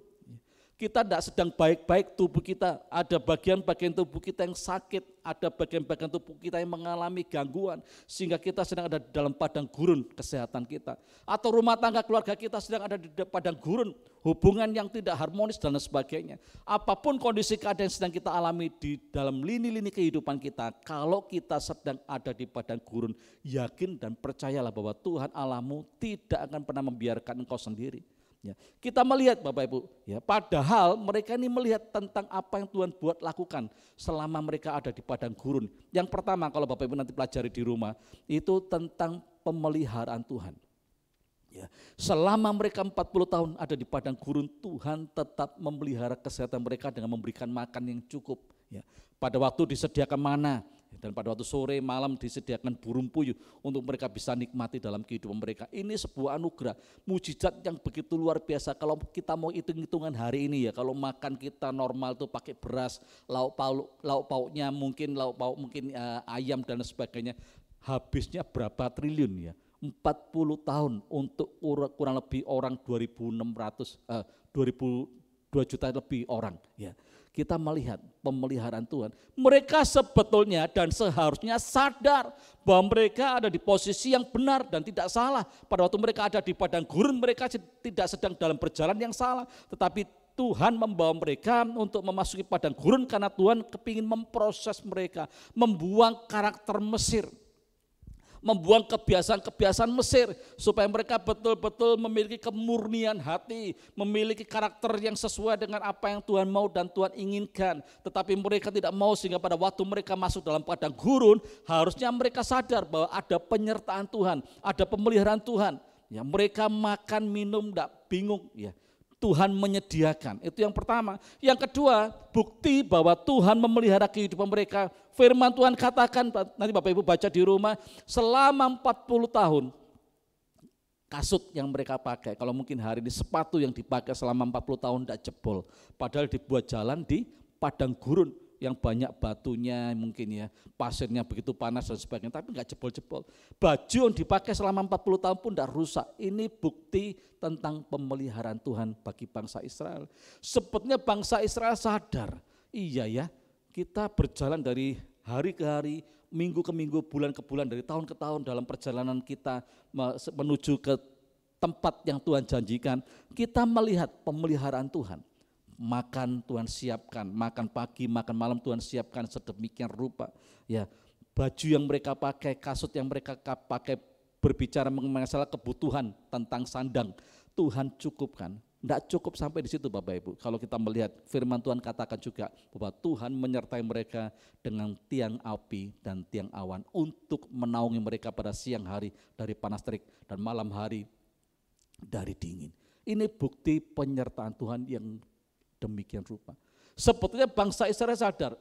[SPEAKER 2] Kita tidak sedang baik-baik tubuh kita, ada bagian-bagian tubuh kita yang sakit, ada bagian-bagian tubuh kita yang mengalami gangguan, sehingga kita sedang ada dalam padang gurun kesehatan kita. Atau rumah tangga keluarga kita sedang ada di padang gurun, hubungan yang tidak harmonis dan sebagainya. Apapun kondisi keadaan yang sedang kita alami di dalam lini-lini kehidupan kita, kalau kita sedang ada di padang gurun, yakin dan percayalah bahwa Tuhan Allahmu tidak akan pernah membiarkan engkau sendiri. Ya, kita melihat Bapak Ibu, ya, padahal mereka ini melihat tentang apa yang Tuhan buat lakukan selama mereka ada di padang gurun. Yang pertama kalau Bapak Ibu nanti pelajari di rumah, itu tentang pemeliharaan Tuhan. Ya, selama mereka 40 tahun ada di padang gurun, Tuhan tetap memelihara kesehatan mereka dengan memberikan makan yang cukup. Ya, pada waktu disediakan mana, dan pada waktu sore malam disediakan burung puyuh untuk mereka bisa nikmati dalam kehidupan mereka. Ini sebuah anugerah, mujizat yang begitu luar biasa. Kalau kita mau hitung-hitungan hari ini ya, kalau makan kita normal tuh pakai beras, lauk pauknya mungkin ayam dan sebagainya, habisnya berapa triliun ya? 40 tahun untuk kurang lebih orang 2 juta lebih orang, ya. Kita melihat pemeliharaan Tuhan. Mereka sebetulnya dan seharusnya sadar bahwa mereka ada di posisi yang benar dan tidak salah. Pada waktu mereka ada di padang gurun, mereka tidak sedang dalam perjalanan yang salah, tetapi Tuhan membawa mereka untuk memasuki padang gurun karena Tuhan kepingin memproses mereka, membuang karakter Mesir, membuang kebiasaan-kebiasaan Mesir supaya mereka betul-betul memiliki kemurnian hati, memiliki karakter yang sesuai dengan apa yang Tuhan mau dan Tuhan inginkan. Tetapi mereka tidak mau, sehingga pada waktu mereka masuk dalam padang gurun, harusnya mereka sadar bahwa ada penyertaan Tuhan, ada pemeliharaan Tuhan. Ya, mereka makan minum tidak bingung, ya. Tuhan menyediakan, itu yang pertama. Yang kedua, bukti bahwa Tuhan memelihara kehidupan mereka. Firman Tuhan katakan, nanti Bapak Ibu baca di rumah, selama 40 tahun kasut yang mereka pakai, kalau mungkin hari ini sepatu yang dipakai selama 40 tahun tidak jebol, padahal dibuat jalan di padang gurun yang banyak batunya mungkin ya, pasirnya begitu panas dan sebagainya, tapi enggak jebol-jebol. Baju yang dipakai selama 40 tahun pun enggak rusak. Ini bukti tentang pemeliharaan Tuhan bagi bangsa Israel. Sepertinya bangsa Israel sadar, iya ya, kita berjalan dari hari ke hari, minggu ke minggu, bulan ke bulan, dari tahun ke tahun dalam perjalanan kita menuju ke tempat yang Tuhan janjikan, kita melihat pemeliharaan Tuhan. Makan Tuhan siapkan, makan pagi, makan malam Tuhan siapkan sedemikian rupa. Ya, baju yang mereka pakai, kasut yang mereka pakai, berbicara mengenai masalah kebutuhan tentang sandang, Tuhan cukupkan. Tidak cukup sampai di situ Bapak Ibu. Kalau kita melihat firman Tuhan katakan juga bahwa Tuhan menyertai mereka dengan tiang api dan tiang awan untuk menaungi mereka pada siang hari dari panas terik dan malam hari dari dingin. Ini bukti penyertaan Tuhan yang demikian rupa. Sebetulnya bangsa Israel sadar,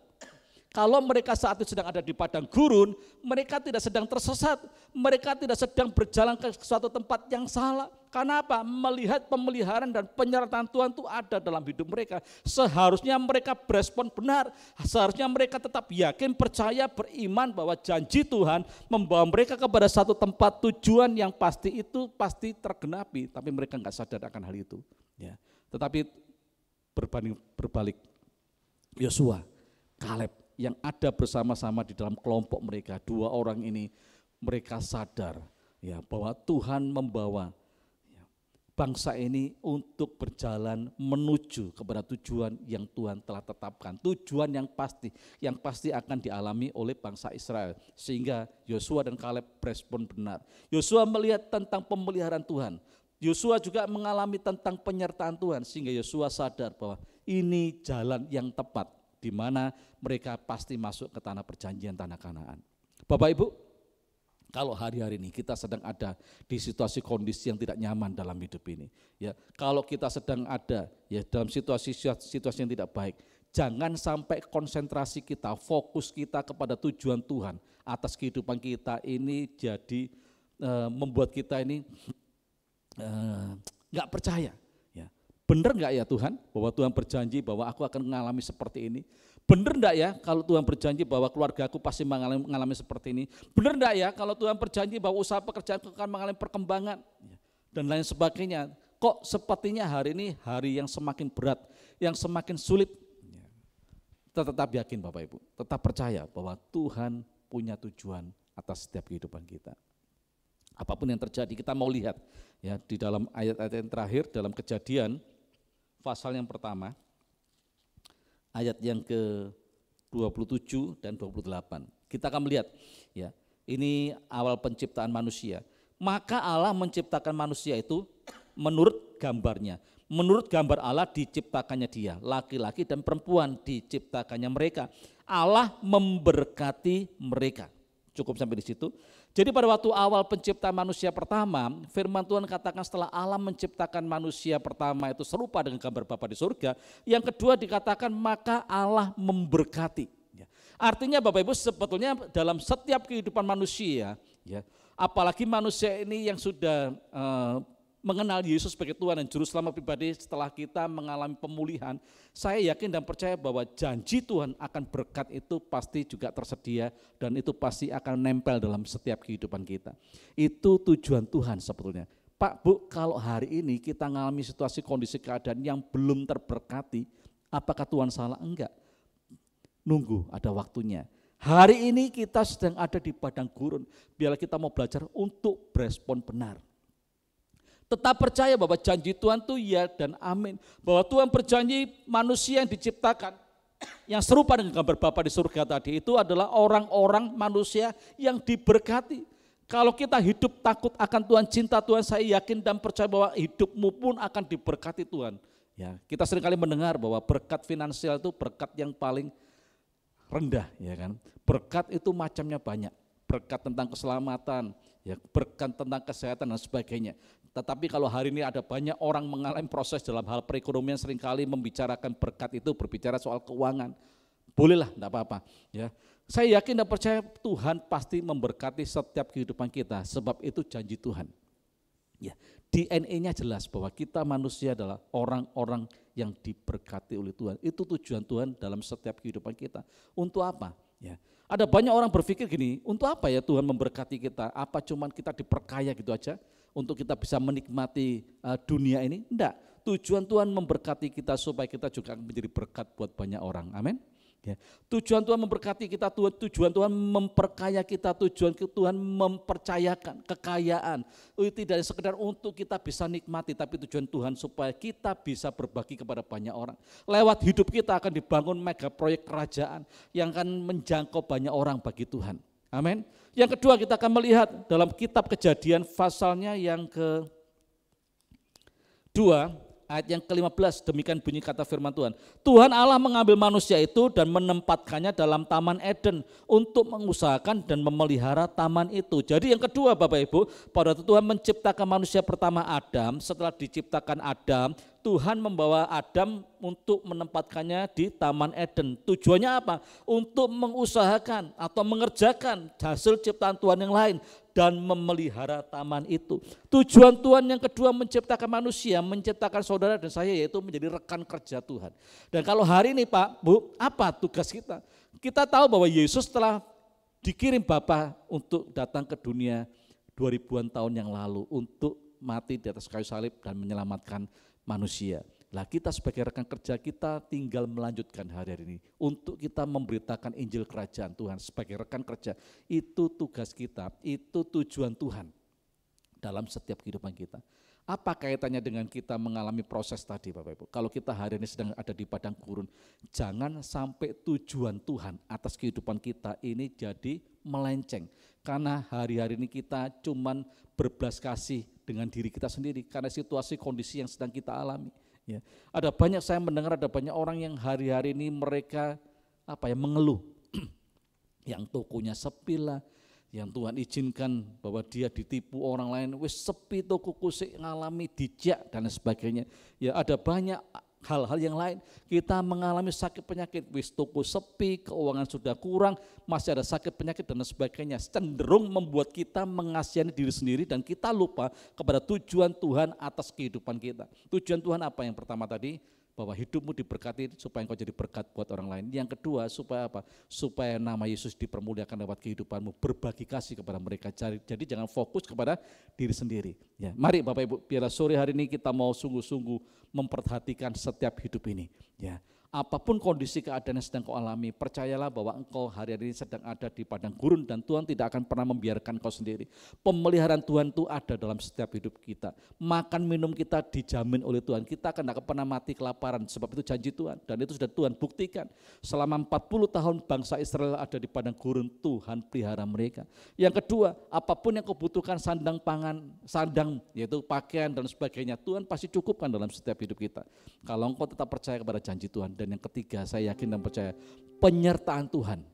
[SPEAKER 2] kalau mereka saat itu sedang ada di padang gurun, mereka tidak sedang tersesat, mereka tidak sedang berjalan ke suatu tempat yang salah. Karena apa? Melihat pemeliharaan dan penyertaan Tuhan itu ada dalam hidup mereka. Seharusnya mereka berespon benar, seharusnya mereka tetap yakin, percaya, beriman bahwa janji Tuhan membawa mereka kepada satu tempat tujuan yang pasti itu pasti tergenapi, tapi mereka enggak sadar akan hal itu. Ya. Tetapi berbalik, Yosua, Kaleb yang ada bersama-sama di dalam kelompok mereka, dua orang ini mereka sadar ya bahwa Tuhan membawa bangsa ini untuk berjalan menuju kepada tujuan yang Tuhan telah tetapkan, tujuan yang pasti akan dialami oleh bangsa Israel, sehingga Yosua dan Kaleb respon benar. Yosua melihat tentang pemeliharaan Tuhan, Yosua juga mengalami tentang penyertaan Tuhan, sehingga Yosua sadar bahwa ini jalan yang tepat di mana mereka pasti masuk ke tanah perjanjian, tanah Kanaan. Bapak Ibu, kalau hari-hari ini kita sedang ada di situasi kondisi yang tidak nyaman dalam hidup ini, ya, kalau kita sedang ada ya dalam situasi yang tidak baik, jangan sampai konsentrasi kita, fokus kita kepada tujuan Tuhan atas kehidupan kita ini jadi membuat kita ini nggak percaya. Ya. Benar nggak ya Tuhan bahwa Tuhan berjanji bahwa aku akan mengalami seperti ini? Benar enggak ya kalau Tuhan berjanji bahwa keluarga aku pasti mengalami seperti ini? Benar enggak ya kalau Tuhan berjanji bahwa usaha pekerjaanku akan mengalami perkembangan? Dan lain sebagainya. Kok sepertinya hari ini hari yang semakin berat, yang semakin sulit? Tetap yakin Bapak Ibu, tetap percaya bahwa Tuhan punya tujuan atas setiap kehidupan kita. Apapun yang terjadi, kita mau lihat ya di dalam ayat-ayat yang terakhir dalam Kejadian pasal yang pertama, ayat yang ke-27 dan 28. Kita akan melihat ya, ini awal penciptaan manusia. Maka Allah menciptakan manusia itu menurut gambarnya. Menurut gambar Allah diciptakannya dia, laki-laki dan perempuan diciptakannya mereka. Allah memberkati mereka. Cukup sampai di situ. Jadi pada waktu awal penciptaan manusia pertama, firman Tuhan katakan setelah Allah menciptakan manusia pertama itu serupa dengan gambar Bapa di surga. Yang kedua dikatakan maka Allah memberkati. Artinya Bapak Ibu sebetulnya dalam setiap kehidupan manusia, ya, apalagi manusia ini yang sudah mengenal Yesus sebagai Tuhan dan Juru Selamat pribadi setelah kita mengalami pemulihan, saya yakin dan percaya bahwa janji Tuhan akan berkat itu pasti juga tersedia dan itu pasti akan nempel dalam setiap kehidupan kita. Itu tujuan Tuhan sebetulnya. Pak, Bu, kalau hari ini kita mengalami situasi kondisi keadaan yang belum terberkati, apakah Tuhan salah? Enggak. Nunggu ada waktunya. Hari ini kita sedang ada di padang gurun, biarlah kita mau belajar untuk berespon benar. Tetap percaya bahwa janji Tuhan itu ya dan amin. Bahwa Tuhan berjanji manusia yang diciptakan, yang serupa dengan gambar Bapa di surga tadi itu adalah orang-orang manusia yang diberkati. Kalau kita hidup takut akan Tuhan, cinta Tuhan, saya yakin dan percaya bahwa hidupmu pun akan diberkati Tuhan. Ya, kita seringkali mendengar bahwa berkat finansial itu berkat yang paling rendah, ya kan? Berkat itu macamnya banyak. Berkat tentang keselamatan, ya, berkat tentang kesehatan dan sebagainya. Tetapi kalau hari ini ada banyak orang mengalami proses dalam hal perekonomian, seringkali membicarakan berkat itu berbicara soal keuangan. Bolehlah, enggak apa-apa. Ya, saya yakin dan percaya Tuhan pasti memberkati setiap kehidupan kita, sebab itu janji Tuhan. Ya, DNA-nya jelas bahwa kita manusia adalah orang-orang yang diberkati oleh Tuhan. Itu tujuan Tuhan dalam setiap kehidupan kita. Untuk apa? Ya. Ada banyak orang berpikir gini, untuk apa ya Tuhan memberkati kita? Apa cuman kita diperkaya gitu aja? Untuk kita bisa menikmati dunia ini? Enggak. Tujuan Tuhan memberkati kita supaya kita juga menjadi berkat buat banyak orang. Amin. Ya. Tujuan Tuhan memberkati kita, tujuan Tuhan memperkaya kita, tujuan Tuhan mempercayakan kekayaan. Itu tidak sekedar untuk kita bisa nikmati, tapi tujuan Tuhan supaya kita bisa berbagi kepada banyak orang. Lewat hidup kita akan dibangun mega proyek kerajaan yang akan menjangkau banyak orang bagi Tuhan. Amin. Yang kedua kita akan melihat dalam kitab Kejadian pasalnya yang ke-2. Ayat yang ke-15, demikian bunyi kata firman Tuhan. Tuhan Allah mengambil manusia itu dan menempatkannya dalam Taman Eden untuk mengusahakan dan memelihara taman itu. Jadi yang kedua Bapak Ibu, pada waktu Tuhan menciptakan manusia pertama Adam, setelah diciptakan Adam, Tuhan membawa Adam untuk menempatkannya di Taman Eden. Tujuannya apa? Untuk mengusahakan atau mengerjakan hasil ciptaan Tuhan yang lain dan memelihara taman itu. Tujuan Tuhan yang kedua menciptakan manusia, menciptakan saudara dan saya, yaitu menjadi rekan kerja Tuhan. Dan kalau hari ini Pak, Bu, apa tugas kita? Kita tahu bahwa Yesus telah dikirim Bapa untuk datang ke dunia 2000-an tahun yang lalu untuk mati di atas kayu salib dan menyelamatkan manusia. Lah kita sebagai rekan kerja kita tinggal melanjutkan hari-hari ini untuk kita memberitakan Injil Kerajaan Tuhan sebagai rekan kerja. Itu tugas kita, itu tujuan Tuhan dalam setiap kehidupan kita. Apa kaitannya dengan kita mengalami proses tadi Bapak Ibu? Kalau kita hari ini sedang ada di padang gurun, jangan sampai tujuan Tuhan atas kehidupan kita ini jadi melenceng. Karena hari-hari ini kita cuman berbelas kasih dengan diri kita sendiri karena situasi kondisi yang sedang kita alami. Ya, ada banyak saya mendengar ada banyak orang yang hari-hari ini mereka mengeluh, yang tokonya sepi lah, yang Tuhan izinkan bahwa dia ditipu orang lain, wis sepi tokoku sik ngalami dijak dan sebagainya. Ya ada banyak hal-hal yang lain, kita mengalami sakit penyakit, wis toko sepi, keuangan sudah kurang, masih ada sakit penyakit dan sebagainya, cenderung membuat kita mengasihani diri sendiri dan kita lupa kepada tujuan Tuhan atas kehidupan kita. Tujuan Tuhan apa yang pertama tadi? Bahwa hidupmu diberkati supaya engkau jadi berkat buat orang lain. Yang kedua supaya apa? Supaya nama Yesus dipermuliakan lewat kehidupanmu, berbagi kasih kepada mereka. Jadi jangan fokus kepada diri sendiri. Ya, mari Bapak Ibu, biarlah sore hari ini kita mau sungguh-sungguh memperhatikan setiap hidup ini. Ya, apapun kondisi keadaan yang sedang kau alami, percayalah bahwa engkau hari-hari ini sedang ada di padang gurun dan Tuhan tidak akan pernah membiarkan kau sendiri. Pemeliharaan Tuhan itu ada dalam setiap hidup kita. Makan minum kita dijamin oleh Tuhan. Kita akan tidak pernah mati kelaparan, sebab itu janji Tuhan dan itu sudah Tuhan buktikan. Selama 40 tahun bangsa Israel ada di padang gurun, Tuhan pelihara mereka. Yang kedua, apapun yang kau butuhkan, sandang pangan, sandang yaitu pakaian dan sebagainya, Tuhan pasti cukupkan dalam setiap hidup kita. Kalau engkau tetap percaya kepada janji Tuhan. Dan yang ketiga, saya yakin dan percaya penyertaan Tuhan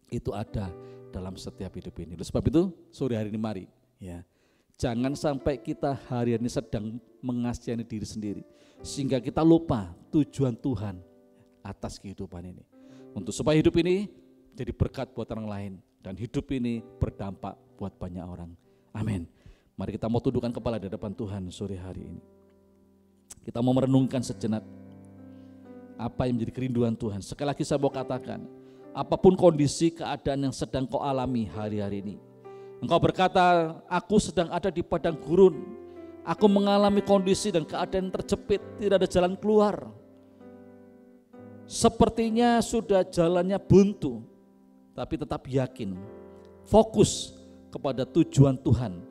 [SPEAKER 2] itu ada dalam setiap hidup ini. Oleh sebab itu sore hari ini mari ya, jangan sampai kita hari ini sedang mengasihani diri sendiri sehingga kita lupa tujuan Tuhan atas kehidupan ini. Untuk supaya hidup ini jadi berkat buat orang lain dan hidup ini berdampak buat banyak orang. Amin. Mari kita mau tundukkan kepala di hadapan Tuhan sore hari ini. Kita mau merenungkan sejenak apa yang menjadi kerinduan Tuhan. Sekali lagi saya mau katakan, apapun kondisi keadaan yang sedang kau alami hari-hari ini, engkau berkata, aku sedang ada di padang gurun, aku mengalami kondisi dan keadaan terjepit, tidak ada jalan keluar. Sepertinya sudah jalannya buntu, tapi tetap yakin, fokus kepada tujuan Tuhan,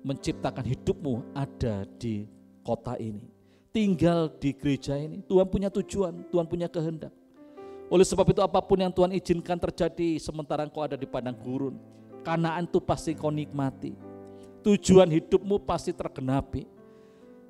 [SPEAKER 2] menciptakan hidupmu ada di kota ini. Tinggal di gereja ini, Tuhan punya tujuan, Tuhan punya kehendak. Oleh sebab itu apapun yang Tuhan izinkan terjadi sementara engkau ada di padang gurun, Kanaan itu pasti kau nikmati. Tujuan hidupmu pasti tergenapi.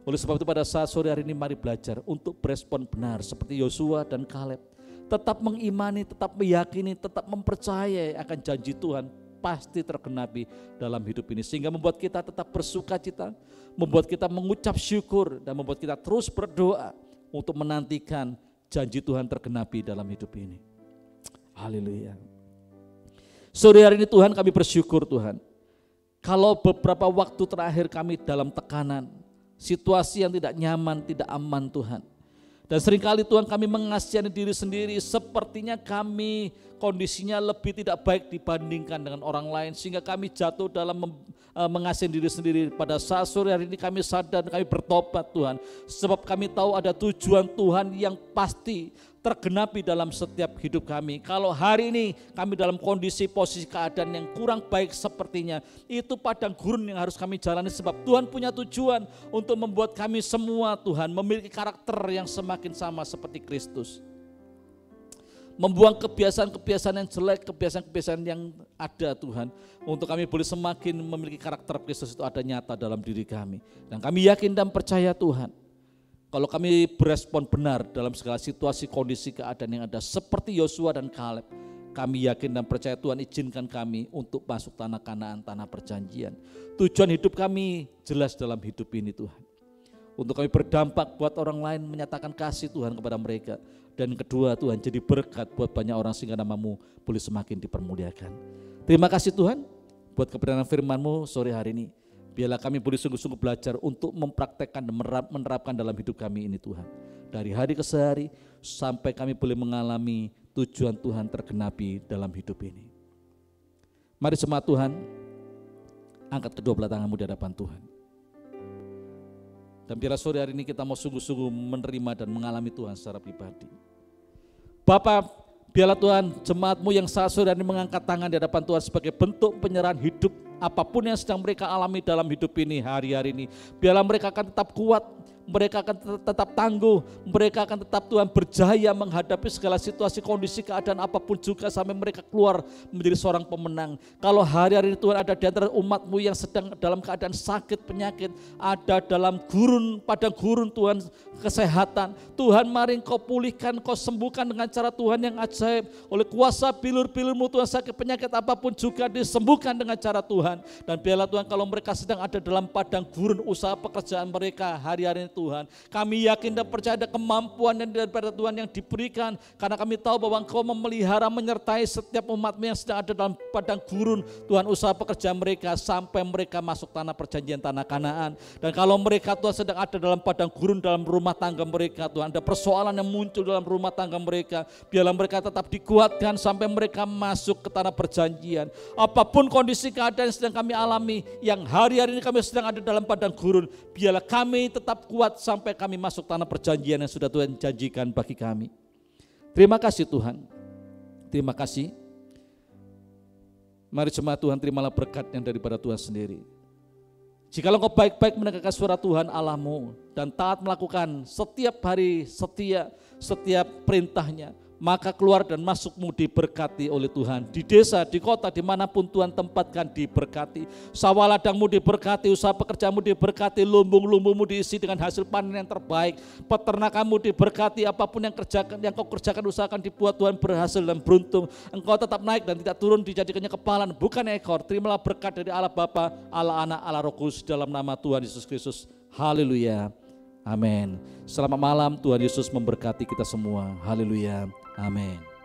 [SPEAKER 2] Oleh sebab itu pada saat sore hari ini mari belajar untuk berespon benar seperti Yosua dan Kaleb. Tetap mengimani, tetap meyakini, tetap mempercayai akan janji Tuhan pasti tergenapi dalam hidup ini. Sehingga membuat kita tetap bersuka cita, membuat kita mengucap syukur dan membuat kita terus berdoa untuk menantikan janji Tuhan tergenapi dalam hidup ini. Haleluya. Sore hari ini Tuhan kami bersyukur Tuhan. Kalau beberapa waktu terakhir kami dalam tekanan, situasi yang tidak nyaman, tidak aman Tuhan. Dan seringkali Tuhan kami mengasihani diri sendiri, sepertinya kami kondisinya lebih tidak baik dibandingkan dengan orang lain, sehingga kami jatuh dalam mengasihi diri sendiri. Pada saat sore hari ini kami sadar, kami bertobat Tuhan, sebab kami tahu ada tujuan Tuhan yang pasti tergenapi dalam setiap hidup kami. Kalau hari ini kami dalam kondisi posisi keadaan yang kurang baik sepertinya, itu padang gurun yang harus kami jalani, sebab Tuhan punya tujuan untuk membuat kami semua Tuhan memiliki karakter yang semakin sama seperti Kristus. Membuang kebiasaan-kebiasaan yang jelek, kebiasaan-kebiasaan yang ada Tuhan, untuk kami boleh semakin memiliki karakter Kristus itu ada nyata dalam diri kami. Dan kami yakin dan percaya Tuhan, kalau kami berespon benar dalam segala situasi, kondisi, keadaan yang ada seperti Yosua dan Kaleb, kami yakin dan percaya Tuhan izinkan kami untuk masuk tanah Kanaan, tanah perjanjian. Tujuan hidup kami jelas dalam hidup ini Tuhan, untuk kami berdampak buat orang lain, menyatakan kasih Tuhan kepada mereka. Dan kedua Tuhan, jadi berkat buat banyak orang sehingga nama-Mu boleh semakin dipermuliakan. Terima kasih Tuhan buat kebenaran firman-Mu sore hari ini. Biarlah kami boleh sungguh-sungguh belajar untuk mempraktekkan dan menerapkan dalam hidup kami ini Tuhan. Dari hari ke hari sampai kami boleh mengalami tujuan Tuhan tergenapi dalam hidup ini. Mari jemaat Tuhan, angkat kedua belah tanganmu di hadapan Tuhan. Dan biarlah sore hari ini kita mau sungguh-sungguh menerima dan mengalami Tuhan secara pribadi. Bapa, biarlah Tuhan jemaat-Mu yang saat sore hari ini mengangkat tangan di hadapan Tuhan sebagai bentuk penyerahan hidup apapun yang sedang mereka alami dalam hidup ini hari-hari ini. Biarlah mereka akan tetap kuat, mereka akan tetap tangguh, mereka akan tetap Tuhan berjaya menghadapi segala situasi, kondisi, keadaan apapun juga sampai mereka keluar menjadi seorang pemenang. Kalau hari-hari ini Tuhan ada di antara umat-Mu yang sedang dalam keadaan sakit, penyakit, ada dalam gurun, padang gurun Tuhan kesehatan, Tuhan mari Engkau pulihkan, Engkau sembuhkan dengan cara Tuhan yang ajaib. Oleh kuasa bilur-bilur-Mu Tuhan, sakit penyakit apapun juga disembuhkan dengan cara Tuhan. Dan biarlah Tuhan kalau mereka sedang ada dalam padang gurun usaha pekerjaan mereka hari-hari ini Tuhan, kami yakin dan percaya ada kemampuan yang daripada Tuhan yang diberikan, karena kami tahu bahwa Engkau memelihara, menyertai setiap umat-Mu yang sedang ada dalam padang gurun Tuhan usaha pekerjaan mereka sampai mereka masuk tanah perjanjian, tanah Kanaan. Dan kalau mereka Tuhan sedang ada dalam padang gurun dalam rumah tangga mereka Tuhan, ada persoalan yang muncul dalam rumah tangga mereka, biarlah mereka tetap dikuatkan sampai mereka masuk ke tanah perjanjian. Apapun kondisi keadaan yang sedang kami alami, yang hari-hari ini kami sedang ada dalam padang gurun, biarlah kami tetap kuat sampai kami masuk tanah perjanjian yang sudah Tuhan janjikan bagi kami. Terima kasih Tuhan, terima kasih. Mari jemaat Tuhan, terimalah berkat yang daripada Tuhan sendiri. Jikalau Engkau baik-baik mendengarkan suara Tuhan Allah-Mu dan taat melakukan setiap hari setiap perintahnya, maka keluar dan masukmu diberkati oleh Tuhan. Di desa, di kota, dimanapun Tuhan tempatkan diberkati. Sawah ladangmu diberkati, usaha pekerjaanmu diberkati, lumbung-lumbungmu diisi dengan hasil panen yang terbaik. Peternakanmu diberkati, apapun yang kau kerjakan usahakan dibuat Tuhan berhasil dan beruntung. Engkau tetap naik dan tidak turun, dijadikannya kepala bukan ekor. Terimalah berkat dari Allah Bapa, Allah Anak, Allah Roh Kudus dalam nama Tuhan Yesus Kristus. Haleluya. Amin. Selamat malam, Tuhan Yesus memberkati kita semua. Haleluya. Amin.